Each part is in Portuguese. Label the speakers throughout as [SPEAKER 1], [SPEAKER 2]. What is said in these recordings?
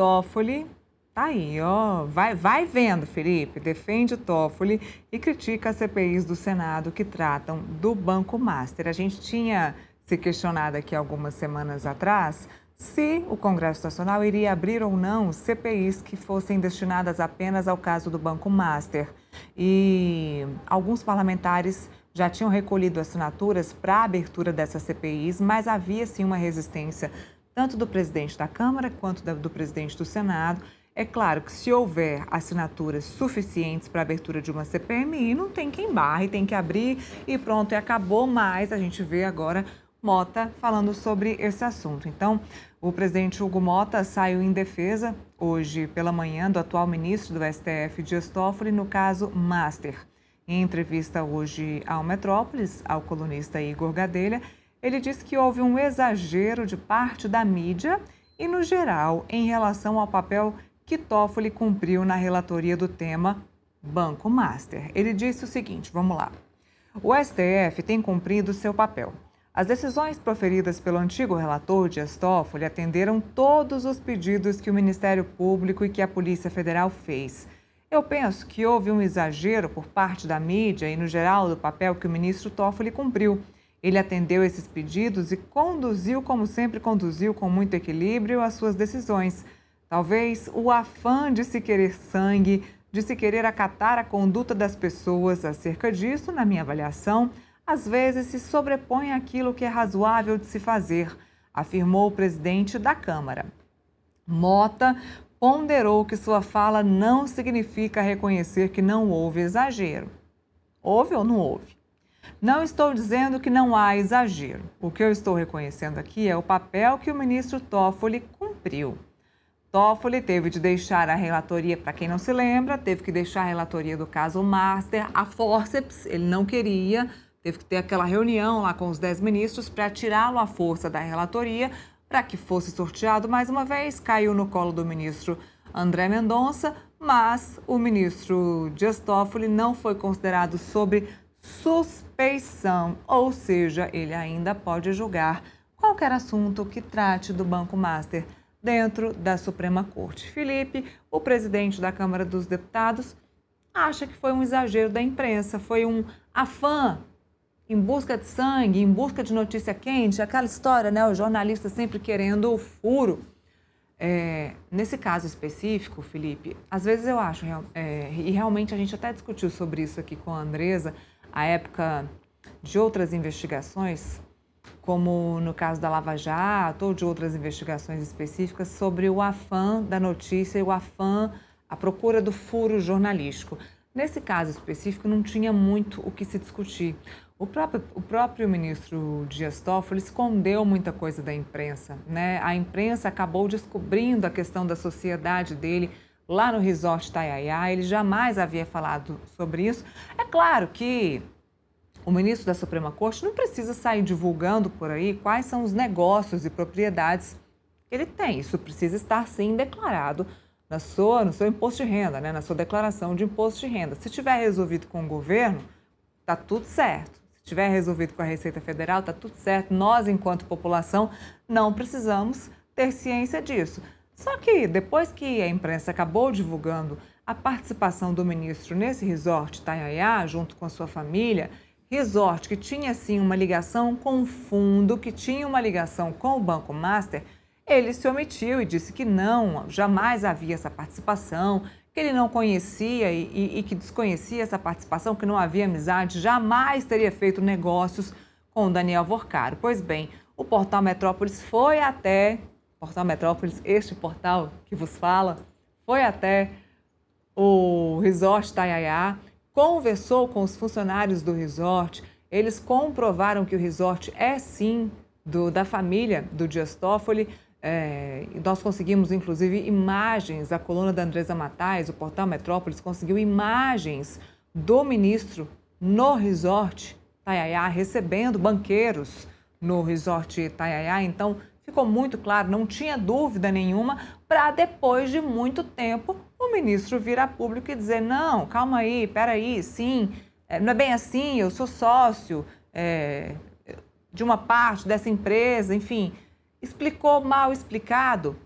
[SPEAKER 1] Toffoli, tá aí, ó, vai vendo, Felipe, defende Toffoli e critica as CPIs do Senado que tratam do Banco Master. A gente tinha se questionado aqui algumas semanas atrás se o Congresso Nacional iria abrir ou não CPIs que fossem destinadas apenas ao caso do Banco Master. E alguns parlamentares já tinham recolhido assinaturas para a abertura dessas CPIs, mas havia sim uma resistência tanto do presidente da Câmara quanto do presidente do Senado. É claro que se houver assinaturas suficientes para a abertura de uma CPMI, não tem quem barre, tem que abrir e pronto, e acabou, mas a gente vê agora Mota falando sobre esse assunto. Então, o presidente Hugo Mota saiu em defesa hoje pela manhã do atual ministro do STF, Dias Toffoli, no caso Master. Em entrevista hoje ao Metrópolis, ao colunista Igor Gadelha, ele disse que houve um exagero de parte da mídia e, no geral, em relação ao papel que Toffoli cumpriu na relatoria do tema Banco Master. Ele disse o seguinte, vamos lá. O STF tem cumprido seu papel. As decisões proferidas pelo antigo relator Dias Toffoli atenderam todos os pedidos que o Ministério Público e que a Polícia Federal fez. Eu penso que houve um exagero por parte da mídia e, no geral, do papel que o ministro Toffoli cumpriu. Ele atendeu esses pedidos e conduziu, como sempre conduziu, com muito equilíbrio, as suas decisões. Talvez o afã de se querer sangue, de se querer acatar a conduta das pessoas acerca disso, na minha avaliação, às vezes se sobrepõe àquilo que é razoável de se fazer, afirmou o presidente da Câmara. Mota ponderou que sua fala não significa reconhecer que não houve exagero. Houve ou não houve? Não estou dizendo que não há exagero. O que eu estou reconhecendo aqui é o papel que o ministro Toffoli cumpriu. Toffoli teve de deixar a relatoria, para quem não se lembra, teve que deixar a relatoria do caso Master a fórceps, ele não queria, teve que ter aquela reunião lá com os 10 ministros para tirá-lo à força da relatoria, para que fosse sorteado mais uma vez, caiu no colo do ministro André Mendonça, mas o ministro Dias Toffoli não foi considerado sob suspeição, ou seja, ele ainda pode julgar qualquer assunto que trate do Banco Master dentro da Suprema Corte. Felipe, o presidente da Câmara dos Deputados, acha que foi um exagero da imprensa, foi um afã em busca de sangue, em busca de notícia quente, aquela história, né? O jornalista sempre querendo o furo. Nesse caso específico, Felipe, às vezes eu acho, e realmente a gente até discutiu sobre isso aqui com a Andresa, à época de outras investigações, como no caso da Lava Jato ou de outras investigações específicas sobre o afã da notícia e o afã, a procura do furo jornalístico. Nesse caso específico, não tinha muito o que se discutir. O próprio ministro Dias Toffoli escondeu muita coisa da imprensa, né? A imprensa acabou descobrindo a questão da sociedade dele lá no Resort Taiaiá. Ele jamais havia falado sobre isso. É claro que o ministro da Suprema Corte não precisa sair divulgando por aí quais são os negócios e propriedades que ele tem. Isso precisa estar, sim, declarado no seu imposto de renda, né? Na sua declaração de imposto de renda. Se tiver resolvido com o governo, está tudo certo. Se tiver resolvido com a Receita Federal, está tudo certo. Nós, enquanto população, não precisamos ter ciência disso. Só que depois que a imprensa acabou divulgando a participação do ministro nesse resort Taiaiá, junto com a sua família, resort que tinha, sim, uma ligação com o fundo, que tinha uma ligação com o Banco Master, ele se omitiu e disse que não, jamais havia essa participação, que ele não conhecia e que desconhecia essa participação, que não havia amizade, jamais teria feito negócios com o Daniel Vorcaro. Pois bem, o Portal Metrópolis foi até, Portal Metrópolis, este portal que vos fala, foi até o Resort Taiaiá, conversou com os funcionários do resort, eles comprovaram que o resort é sim da família do Dias Toffoli. Nós conseguimos, inclusive, imagens, a coluna da Andresa Matais, o Portal Metrópolis, conseguiu imagens do ministro no Resort Taiaiá, recebendo banqueiros no Resort Taiaiá. Então, ficou muito claro, não tinha dúvida nenhuma, para depois de muito tempo, o ministro vir a público e dizer, não, calma aí, peraí, sim, não é bem assim, eu sou sócio de uma parte dessa empresa, enfim. Explicou mal explicado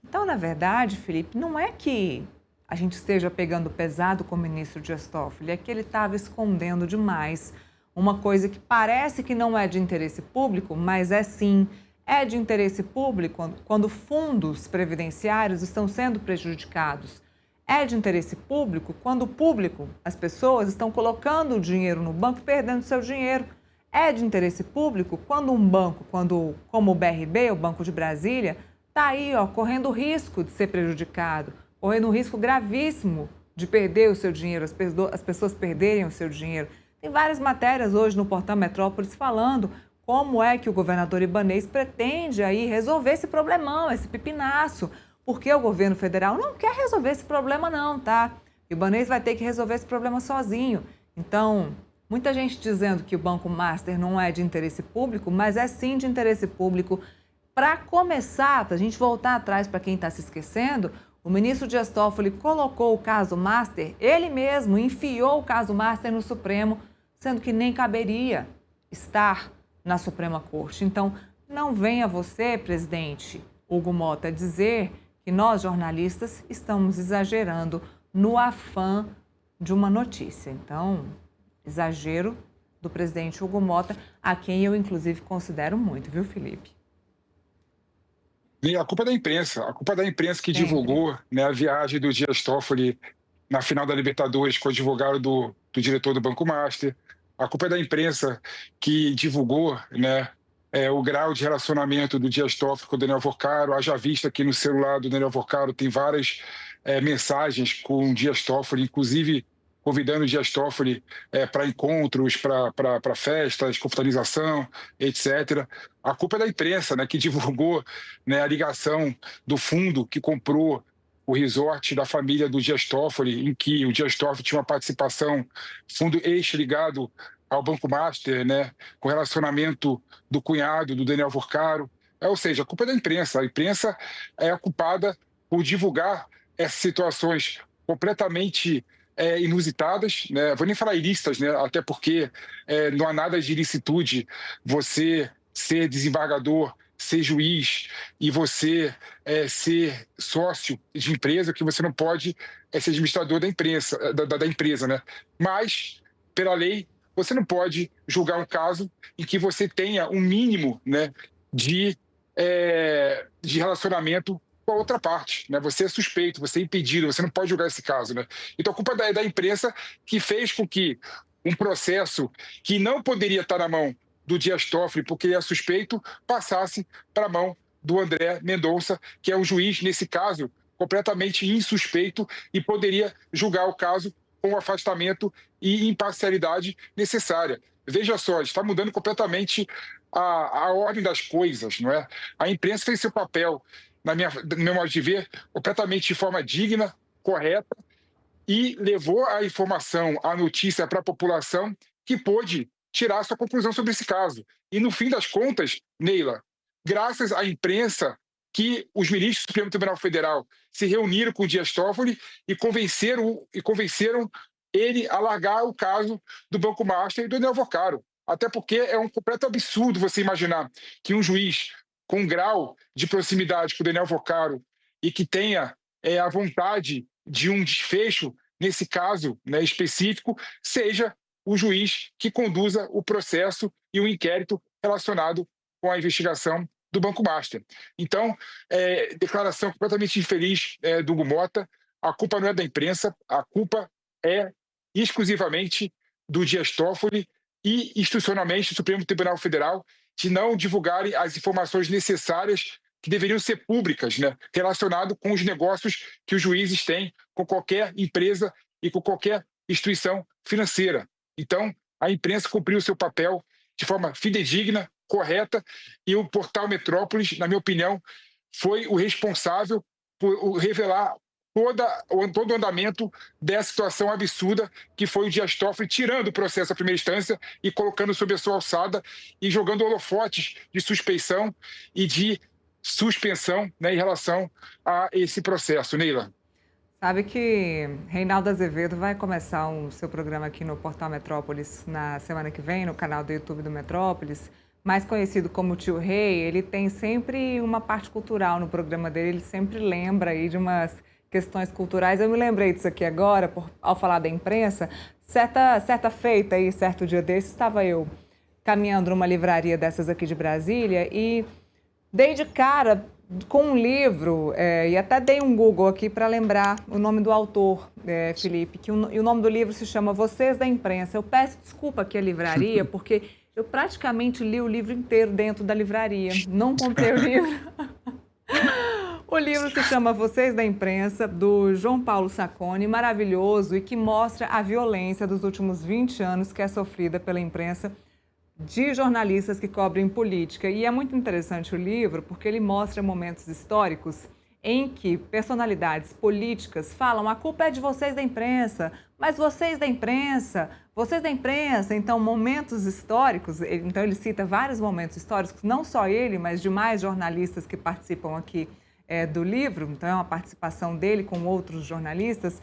[SPEAKER 1] Então, na verdade, Felipe, não é que a gente esteja pegando pesado com o ministro Dias Toffoli, é que ele estava escondendo demais uma coisa que parece que não é de interesse público, mas é sim. É de interesse público quando fundos previdenciários estão sendo prejudicados. É de interesse público quando o público, as pessoas, estão colocando o dinheiro no banco e perdendo seu dinheiro. É de interesse público quando um banco, como o BRB, o Banco de Brasília, está aí, ó, correndo risco de ser prejudicado, correndo um risco gravíssimo de perder o seu dinheiro, as pessoas perderem o seu dinheiro. Tem várias matérias hoje no Portal Metrópolis falando como é que o governador Ibanez pretende aí resolver esse problemão, esse pepinaço, porque o governo federal não quer resolver esse problema não, tá? O Ibanez vai ter que resolver esse problema sozinho. Então, muita gente dizendo que o Banco Master não é de interesse público, mas é sim de interesse público. Para começar, para a gente voltar atrás para quem está se esquecendo, o ministro Dias Toffoli colocou o caso Master, ele mesmo enfiou o caso Master no Supremo, sendo que nem caberia estar na Suprema Corte. Então, não venha você, presidente Hugo Mota, dizer que nós, jornalistas, estamos exagerando no afã de uma notícia. Então, exagero do presidente Hugo Mota, a quem eu, inclusive, considero muito, viu, Felipe?
[SPEAKER 2] E a culpa é da imprensa que
[SPEAKER 1] Sempre.
[SPEAKER 2] divulgou, né, a viagem do Dias Toffoli na final da Libertadores com o advogado do diretor do Banco Master. A culpa é da imprensa que divulgou, né, o grau de relacionamento do Dias Toffoli com o Daniel Vocaro. Haja vista que no celular do Daniel Vocaro tem várias mensagens com o Dias Toffoli, inclusive convidando o Dias Toffoli para encontros, para festas, confraternização, etc. A culpa é da imprensa, né, que divulgou, né, a ligação do fundo que comprou o resort da família do Dias Toffoli, em que o Dias Toffoli tinha uma participação, fundo ex-ligado ao Banco Master, né, com relacionamento do cunhado, do Daniel Vocaro. Ou seja, a culpa é da imprensa. A imprensa é a culpada por divulgar essas situações completamente inusitadas, né? Vou nem falar ilícitas, né? Até porque não há nada de ilicitude você ser desembargador, ser juiz e você ser sócio de empresa, que você não pode ser administrador da imprensa, da empresa, né? Mas, pela lei, você não pode julgar um caso em que você tenha um mínimo, né, de relacionamento com a outra parte, né? Você é suspeito, você é impedido, você não pode julgar esse caso, né? Então a culpa é da imprensa que fez com que um processo que não poderia estar na mão do Dias Toffoli, porque ele é suspeito, passasse para a mão do André Mendonça, que é um juiz, nesse caso, completamente insuspeito e poderia julgar o caso com o afastamento e imparcialidade necessária. Veja só, está mudando completamente a ordem das coisas, não é? A imprensa fez seu papel, no meu modo de ver, completamente de forma digna, correta, e levou a informação, a notícia para a população, que pôde tirar sua conclusão sobre esse caso. E, no fim das contas, Neila, graças à imprensa, que os ministros do Supremo Tribunal Federal se reuniram com o Dias Toffoli e convenceram ele a largar o caso do Banco Master e do Daniel Vocaro. Até porque é um completo absurdo você imaginar que um juiz com um grau de proximidade com o Daniel Vocaro e que tenha a vontade de um desfecho nesse caso, né, específico, seja o juiz que conduza o processo e o inquérito relacionado com a investigação do Banco Master. Então, declaração completamente infeliz do Hugo Mota. A culpa não é da imprensa, a culpa é exclusivamente do Dias Toffoli e, institucionalmente, do Supremo Tribunal Federal, de não divulgarem as informações necessárias que deveriam ser públicas, né, relacionado com os negócios que os juízes têm com qualquer empresa e com qualquer instituição financeira. Então, a imprensa cumpriu o seu papel de forma fidedigna, correta, e o portal Metrópolis, na minha opinião, foi o responsável por revelar todo o andamento dessa situação absurda que foi o Dias Toffoli tirando o processo à primeira instância e colocando sob a sua alçada e jogando holofotes de suspeição e de suspensão, né, em relação a esse processo. Neila.
[SPEAKER 1] Sabe que Reinaldo Azevedo vai começar o seu programa aqui no Portal Metrópolis na semana que vem, no canal do YouTube do Metrópolis. mais conhecido como Tio Rei, ele tem sempre uma parte cultural no programa dele, ele sempre lembra aí de umas questões culturais. Eu me lembrei disso aqui agora, ao falar da imprensa. Certa feita aí, certo dia desse, estava eu caminhando numa livraria dessas aqui de Brasília e dei de cara com um livro, e até dei um Google aqui para lembrar o nome do autor, Felipe, e o nome do livro se chama Vocês da Imprensa. Eu peço desculpa aqui à livraria, porque eu praticamente li o livro inteiro dentro da livraria, não comprei o livro. O livro se chama Vocês da Imprensa, do João Paulo Sacconi, maravilhoso e que mostra a violência dos últimos 20 anos que é sofrida pela imprensa de jornalistas que cobrem política. E é muito interessante o livro porque ele mostra momentos históricos em que personalidades políticas falam: a culpa é de vocês da imprensa, mas vocês da imprensa, então momentos históricos, então ele cita vários momentos históricos, não só ele, mas demais jornalistas que participam aqui do livro, então é uma participação dele com outros jornalistas,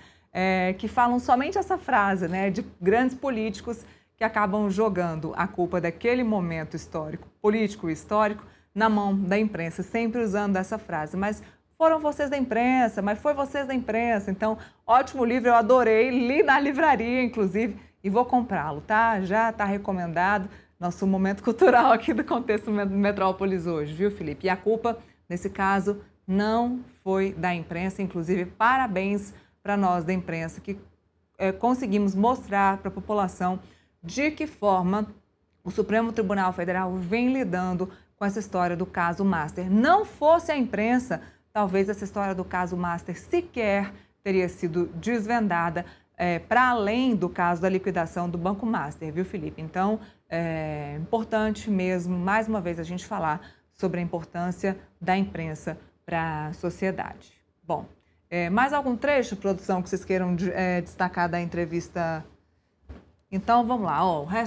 [SPEAKER 1] que falam somente essa frase, né, de grandes políticos que acabam jogando a culpa daquele momento histórico, político e histórico, na mão da imprensa, sempre usando essa frase. Mas foram vocês da imprensa, mas foi vocês da imprensa. Então, ótimo livro, eu adorei, li na livraria, inclusive, e vou comprá-lo, tá? Já está recomendado, nosso momento cultural aqui do Contexto Metrópolis hoje, viu, Felipe? E a culpa, nesse caso, não foi da imprensa, inclusive, parabéns para nós da imprensa, que conseguimos mostrar para a população de que forma o Supremo Tribunal Federal vem lidando com essa história do caso Master. Não fosse a imprensa, talvez essa história do caso Master sequer teria sido desvendada para além do caso da liquidação do Banco Master, viu, Felipe? Então, é importante mesmo, mais uma vez, a gente falar sobre a importância da imprensa para a sociedade. Bom, mais algum trecho, produção, que vocês queiram destacar da entrevista? Então, vamos lá. O resto